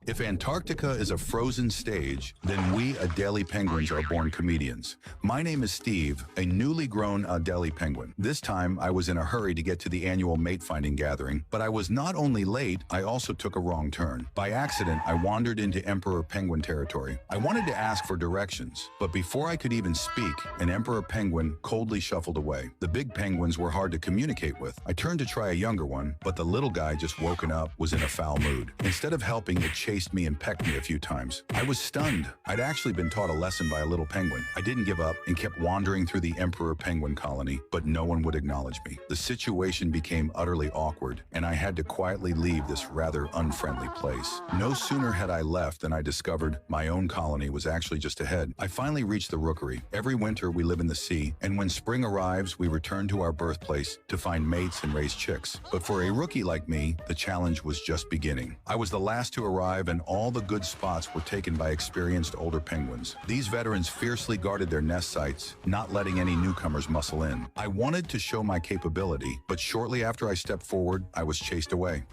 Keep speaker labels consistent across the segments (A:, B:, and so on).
A: If Antarctica is a frozen stage, then we Adelie penguins are born comedians. My name is Steve, a newly grown Adelie penguin. This time, I was in a hurry to get to the annual mate-finding gathering, but I was not only late, I also took a wrong turn. By accident, I wandered into Emperor Penguin territory. I wanted to ask for directions, but before I could even speak, an Emperor Penguin coldly shuffled away. The big penguins were hard to communicate with. I turned to try a younger one, but the little guy just woken up was in a foul mood. Instead of helping, it chased me and pecked me a few times. I was stunned. I'd actually been taught a lesson by a little penguin. I didn't give up and kept wandering through the Emperor Penguin colony, but no one would acknowledge me. The situation became utterly awkward, and I had to quietly leave this rather unfriendly place. No sooner had I left than I discovered my own colony was actually just ahead. I finally reached the rookery. Every winter we live in the sea, and when spring arrives, we return to our birthplace to find mates and raise chicks. But for a rookie like me, the challenge was just beginning. I was the last to arrive, and all the good spots were taken by experienced older penguins. These veterans fiercely guarded their nest sites, not letting any newcomers muscle in. I wanted to show my capability, but shortly after I stepped forward, I was chased away.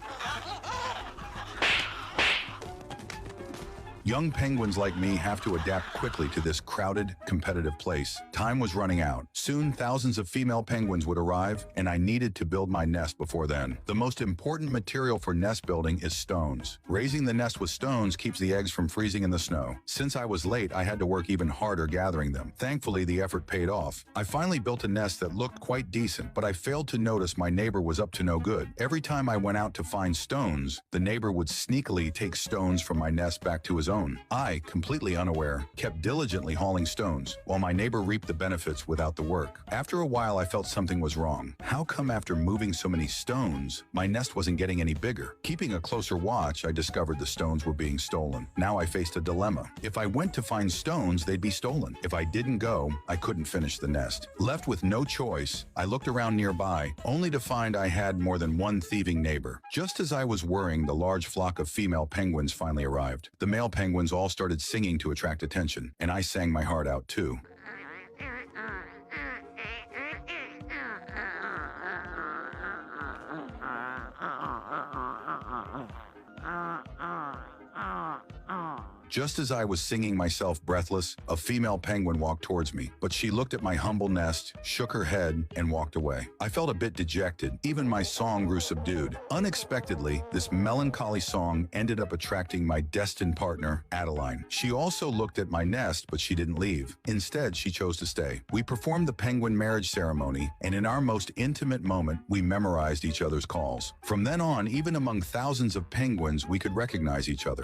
A: Young penguins like me have to adapt quickly to this crowded, competitive place. Time was running out. Soon, thousands of female penguins would arrive, and I needed to build my nest before then. The most important material for nest building is stones. Raising the nest with stones keeps the eggs from freezing in the snow. Since I was late, I had to work even harder gathering them. Thankfully, the effort paid off. I finally built a nest that looked quite decent, but I failed to notice my neighbor was up to no good. Every time I went out to find stones, the neighbor would sneakily take stones from my nest back to his own. I, completely unaware, kept diligently hauling stones, while my neighbor reaped the benefits without the work. After a while, I felt something was wrong. How come after moving so many stones, my nest wasn't getting any bigger? Keeping a closer watch, I discovered the stones were being stolen. Now I faced a dilemma. If I went to find stones, they'd be stolen. If I didn't go, I couldn't finish the nest. Left with no choice, I looked around nearby, only to find I had more than one thieving neighbor. Just as I was worrying, the large flock of female penguins finally arrived. The male penguins all started singing to attract attention, and I sang my heart out too. Just as I was singing myself breathless, a female penguin walked towards me, but she looked at my humble nest, shook her head, and walked away. I felt a bit dejected. Even my song grew subdued. Unexpectedly, this melancholy song ended up attracting my destined partner, Adelie. She also looked at my nest, but she didn't leave. Instead, she chose to stay. We performed the penguin marriage ceremony, and in our most intimate moment, we memorized each other's calls. From then on, even among thousands of penguins, we could recognize each other.